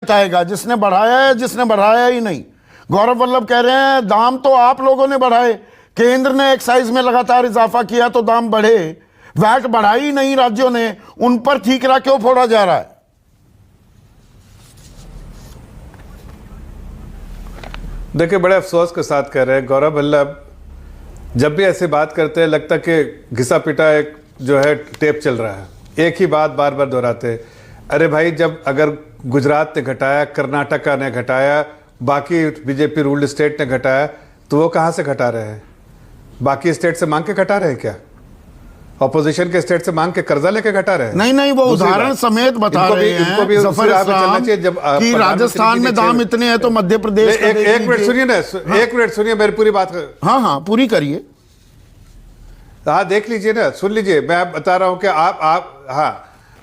बताएगा जिसने बढ़ाया है, जिसने बढ़ाया ही नहीं। गौरव वल्लभ कह रहे हैं दाम तो आप लोगों ने बढ़ाए, केंद्र ने एक्साइज में लगातार इजाफा किया तो दाम बढ़े, वैट बढ़ाई ही नहीं राज्यों ने, उन पर ठीकरा क्यों फोड़ा जा रहा है? देखिए, बड़े अफसोस के साथ कह रहे हैं गौरव वल्लभ, जब भी ऐसी बात करते हैं लगता कि घिसा पिटा एक जो है टेप चल रहा है, एक ही बात बार बार दोहराते। अरे भाई, जब अगर गुजरात ने घटाया, कर्नाटका ने घटाया, बाकी बीजेपी रूल्ड स्टेट ने घटाया, तो वो कहाँ से घटा रहे हैं? बाकी स्टेट से मांग के घटा रहे हैं क्या? ऑपोजिशन के स्टेट से मांग के कर्जा लेके घटा रहे हैं? नहीं, वो उदाहरण समेत बता रहे हैं जफर इस्लाम कि राजस्थान में दाम इतने हैं तो मध्य प्रदेश। एक मिनट सुनिए ना, एक मिनट सुनिए मेरी पूरी बात। हाँ, पूरी करिए। हाँ, देख लीजिए ना, सुन लीजिए। मैं बता रहा हूं कि आप हाँ,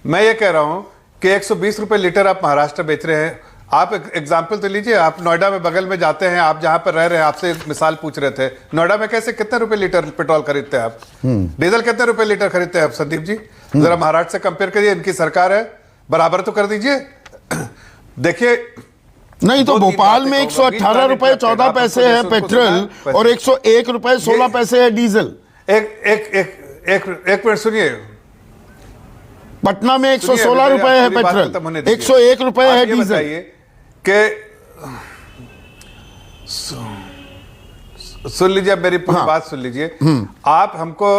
मैं ये कह रहा हूं कि 120 रुपए लीटर आप महाराष्ट्र बेच रहे हैं। आप एक एग्जाम्पल तो लीजिए, आप नोएडा में बगल में जाते हैं, आप जहां पर रह रहे हैं, आपसे एक मिसाल पूछ रहे थे, नोएडा में कैसे कितने रुपए लीटर पेट्रोल खरीदते हैं आप? डीजल कितने रुपए लीटर खरीदते हैं आप संदीप जी? जरा महाराष्ट्र से कंपेयर करिए, इनकी सरकार है, बराबर तो कर दीजिए। देखिए, नहीं तो भोपाल में 118 रुपए 14 पैसे है पेट्रोल और 101 रुपए 16 पैसे है डीजल। एक मिनट सुनिए। पटना में 116 रुपए है पेट्रोल, 101 रुपए है डीजल। सुन लीजिए, मेरी पूरी बात सुन लीजिए। आप हमको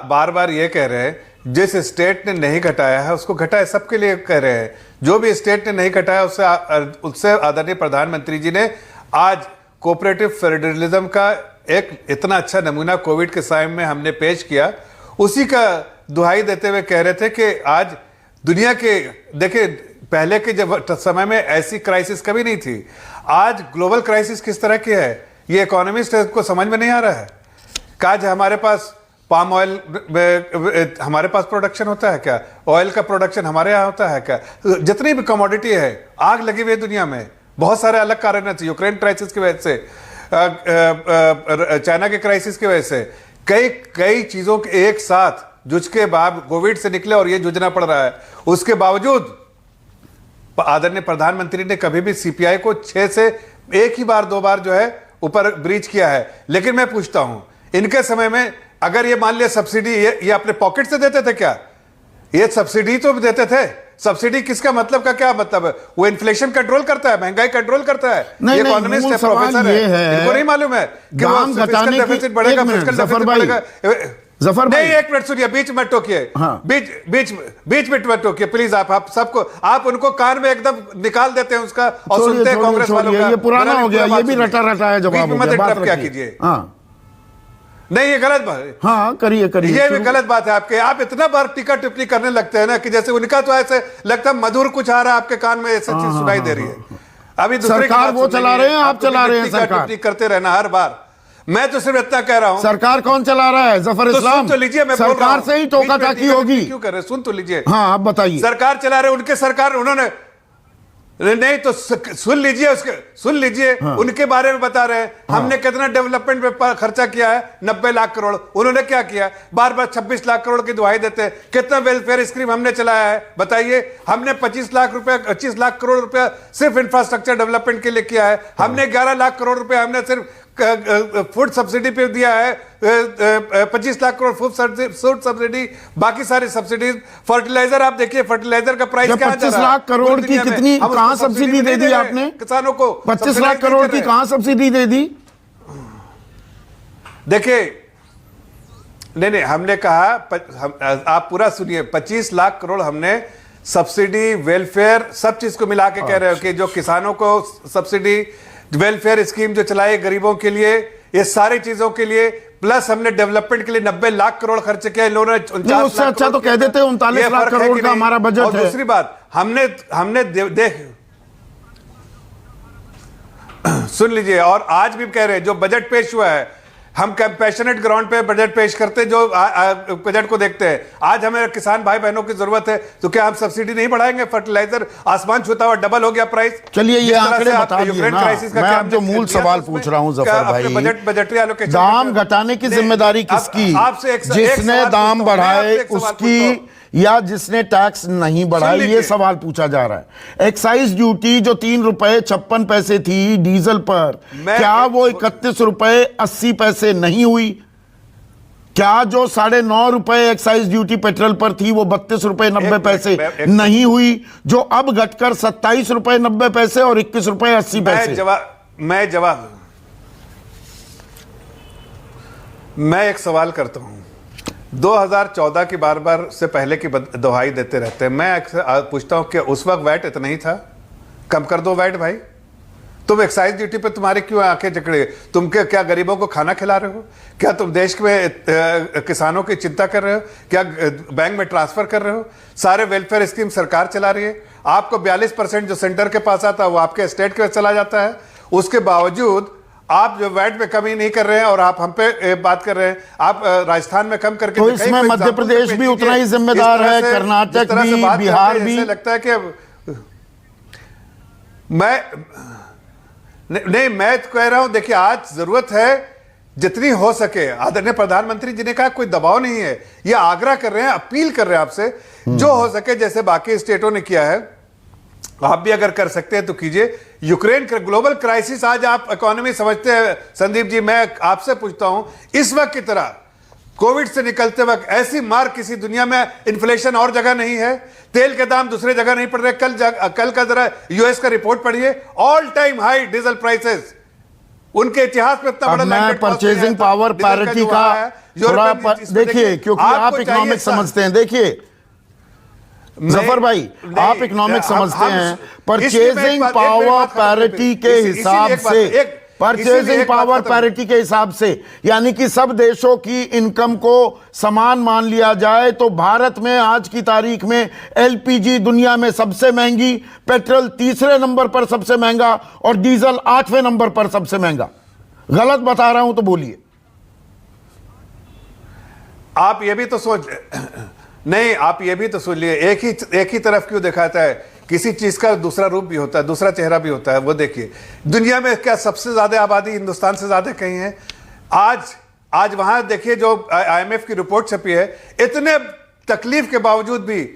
बार बार ये कह रहे हैं जिस स्टेट ने नहीं घटाया है उसको घटाए, सबके लिए कह रहे हैं। जो भी स्टेट ने नहीं घटाया उससे आदरणीय प्रधानमंत्री जी ने आज कोऑपरेटिव फेडरलिज्म का एक इतना अच्छा नमूना कोविड के समय में हमने पेश किया, उसी का दुहाई देते हुए कह रहे थे कि आज दुनिया के, देखिए पहले के जब समय में ऐसी क्राइसिस कभी नहीं थी। आज ग्लोबल क्राइसिस किस तरह की है ये इकोनॉमिस्ट को समझ में नहीं आ रहा है। आज हमारे पास पाम ऑयल, हमारे पास प्रोडक्शन होता है क्या? ऑयल का प्रोडक्शन हमारे यहाँ होता है क्या? जितनी भी कमोडिटी है, आग लगी हुई है दुनिया में, बहुत सारे अलग कारण हैं, यूक्रेन क्राइसिस की वजह से, चाइना के क्राइसिस की वजह से, कई चीजों के एक साथ जुझ के बाद कोविड से निकले और ये जूझना पड़ रहा है। उसके बावजूद आदरणीय प्रधानमंत्री ने कभी भी सीपीआई को 6 से 1 ही बार 2 बार जो है ऊपर ब्रीच किया है। लेकिन मैं पूछता हूं, इनके समय में अगर ये मान लिया सब्सिडी ये अपने पॉकेट से देते थे क्या? ये सब्सिडी तो देते थे। सब्सिडी किसका मतलब का क्या मतलब है? वो इन्फ्लेशन कंट्रोल करता है, महंगाई कंट्रोल करता है। ये इकोनॉमिस्ट है, प्रोफेसर है, इनको नहीं मालूम है कि वो फिस्कल डेफिसिट बढ़ेगा, फिस्कल डेफिसिट बढ़ेगा। जफर भाई, नहीं, एक मिनट सुनिए, बीच में टोकिए। हाँ। बीच में टोकिए प्लीज। आप सबको, आप उनको कान में एकदम निकाल देते हैं उसका और सुनते हैं कांग्रेस वालों का। ये पुराना हो गया, ये भी रटा है जवाब हो गया। बात क्या कीजिए। हाँ, नहीं, ये गलत बात है। हाँ, करिए ये भी गलत बात है आपके। आप इतना बार टीका टिप्पणी करने लगते हैं ना कि जैसे उनका तो ऐसे लगता है मधुर कुछ आ रहा है आपके कान में, ऐसा चीज सुनाई दे रही है। अभी सरकार वो चला रहे हैं, आप चला रहे हैं सरकार। करते रहना हर बार। मैं तो सिर्फ इतना कह रहा हूं, सरकार कौन चला रहा है? जफर इस्लाम, तो लीजिए, मैं सरकार से ही टोका टाकी होगी। क्यों कर रहे? सुन तो लीजिए। हाँ, आप बताइए। सरकार चला रहे, उनके सरकार, उन्होंने नहीं तो सुन लीजिए, उसके सुन लीजिए। हाँ। उनके बारे में बता रहे हैं। हाँ। हमने कितना डेवलपमेंट पे खर्चा किया है, 90 लाख करोड़। उन्होंने क्या किया? बार बार 26 लाख करोड़ की दुहाई देते हैं। कितना वेलफेयर स्कीम हमने चलाया है बताइए? हमने 25 लाख करोड़ रुपया सिर्फ इंफ्रास्ट्रक्चर डेवलपमेंट के लिए किया है। हमने 11 लाख करोड़ रुपया हमने सिर्फ फूड सब्सिडी पे दिया है, 25 लाख करोड़ फूड सब्सिडी, बाकी सारी सब्सिडीज। फर्टिलाइजर आप देखिए, फर्टिलाइजर का प्राइस क्या 25 लाख करोड़ की कितनी कहां सब्सिडी दे दी आपने किसानों को? 25 लाख करोड़ की कहां सब्सिडी दे दी? देखिए, नहीं, हमने कहा, आप पूरा सुनिए, 25 लाख करोड़ हमने सब्सिडी, वेलफेयर, सब चीज को मिला के कह रहे हो कि जो किसानों को सब्सिडी, वेलफेयर स्कीम जो चलाई गरीबों के लिए, ये सारी चीजों के लिए, प्लस हमने डेवलपमेंट के लिए 90 लाख करोड़ खर्च किया। इन्होंने 49 लाख। अच्छा तो कह देते 39 लाख करोड़ का हमारा बजट है। और दूसरी बात, हमने देख सुन लीजिए, और आज भी कह रहे हैं जो बजट पेश हुआ है, हम कंपैशनेट ग्राउंड पे बजट पेश करते हैं, जो बजट को देखते हैं। आज हमें किसान भाई बहनों की जरूरत है, तो क्या हम सब्सिडी नहीं बढ़ाएंगे? फर्टिलाइजर आसमान छूता हुआ डबल हो गया प्राइस। चलिए, ये आंकड़े बता दिए ना। मैं अब जो मूल सवाल पूछ रहा हूं जफर भाई, बजटरी एलोकेशन, दाम घटाने की जिम्मेदारी किसकी? जिसने दाम बढ़ाए उसकी, या जिसने टैक्स नहीं बढ़ाया, ये सवाल पूछा जा रहा है। एक्साइज ड्यूटी जो 3 रुपए 56 पैसे थी डीजल पर, क्या वो 31 रुपए 80 पैसे नहीं हुई? क्या जो 9.5 रुपए एक्साइज ड्यूटी पेट्रोल पर थी वो 32 रुपए 90 पैसे नहीं हुई, जो अब घटकर 27 रुपए 90 पैसे और 21 रुपए 80 पैसे? मैं एक सवाल करता हूं। 2014 की बार बार से पहले की दोहाई देते रहते हैं। मैं अक्सर पूछता हूं कि उस वक्त वैट इतना ही था, कम कर दो वैट भाई। तुम एक्साइज ड्यूटी पे तुम्हारे क्यों आंखें जकड़े? तुम क्या गरीबों को खाना खिला रहे हो? क्या तुम देश में किसानों की चिंता कर रहे हो? क्या बैंक में ट्रांसफर कर रहे हो? सारे वेलफेयर स्कीम सरकार चला रही है। आपको 42% जो सेंटर के पास आता है वो आपके स्टेट के चला जाता है। उसके बावजूद आप जो वैट में कमी नहीं कर रहे हैं और आप हम पे बात कर रहे हैं। आप राजस्थान में कम करके, तो इसमें मध्य प्रदेश भी उतना ही जिम्मेदार है, कर्नाटक भी, बिहार भी। लगता है कि मैं तो कह रहा हूं, देखिए आज जरूरत है जितनी हो सके। आदरणीय प्रधानमंत्री जी ने कहा कोई दबाव नहीं है, ये आग्रह कर रहे हैं, अपील कर रहे हैं आपसे, जो हो सके जैसे बाकी स्टेटों ने किया है आप भी अगर कर सकते हैं तो कीजिए। यूक्रेन का ग्लोबल क्राइसिस, आज आप इकोनॉमी समझते हैं संदीप जी, मैं आपसे पूछता हूं इस वक्त की तरह कोविड से निकलते वक्त ऐसी मार किसी दुनिया में, इन्फ्लेशन और जगह नहीं है, तेल के दाम दूसरे जगह नहीं पड़ रहे। कल का जरा यूएस का रिपोर्ट पढ़िए, all time high diesel prices, उनके इतिहास में इतना बड़ा परचेजिंग पावर पैरिटी का थोड़ा देखिए, क्योंकि आप इकोनॉमिक्स समझते हैं। देखिए जफर भाई, आप इकोनॉमिक्स समझते हैं, परचेजिंग पावर पैरिटी के हिसाब से, परचेजिंग पावर पैरिटी के हिसाब से, यानी कि सब देशों की इनकम को समान मान लिया जाए तो भारत में आज की तारीख में एलपीजी दुनिया में सबसे महंगी, पेट्रोल तीसरे नंबर पर सबसे महंगा और डीजल 8वें नंबर पर सबसे महंगा। गलत बता रहा हूं तो बोलिए। आप ये भी तो सोच नहीं, आप ये भी तो सुन लिए, एक ही तरफ क्यों दिखाता है? किसी चीज का दूसरा रूप भी होता है, दूसरा चेहरा भी होता है। वो देखिए दुनिया में क्या सबसे ज्यादा आबादी हिंदुस्तान से ज्यादा कहीं है? आज वहां देखिए जो आईएमएफ की रिपोर्ट छपी है, इतने तकलीफ के बावजूद भी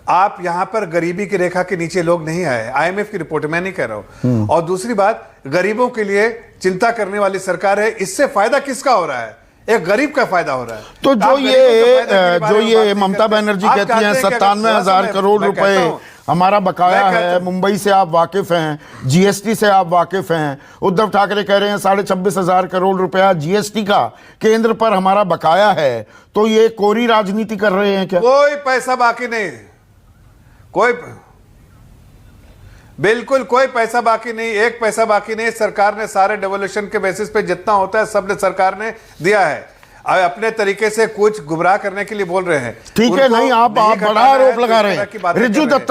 आप यहां पर गरीबी की रेखा के नीचे लोग नहीं आए। आईएमएफ की रिपोर्ट, मैं नहीं कह रहा हूं। और दूसरी बात, गरीबों के लिए चिंता करने वाली सरकार है, इससे फायदा किसका हो रहा है? एक गरीब का फायदा हो रहा है। तो जो ये ममता बनर्जी कहती हैं 97,000 करोड़ रुपए हमारा बकाया है, मुंबई से आप वाकिफ हैं, जीएसटी से आप वाकिफ हैं। उद्धव ठाकरे कह रहे हैं 26,500 करोड़ रुपया जीएसटी का केंद्र पर हमारा बकाया है। तो ये कोरी राजनीति कर रहे हैं क्या? कोई पैसा बाकी नहीं, बिल्कुल कोई पैसा बाकी नहीं, एक पैसा बाकी नहीं। सरकार ने सारे डेवोल्यूशन के बेसिस पे जितना होता है सब ने सरकार ने दिया है। अपने तरीके से कुछ गुमराह करने के लिए बोल रहे हैं। ठीक है, नहीं आप बड़ा आरोप लगा रहे हैं। रिज्जू दत्ता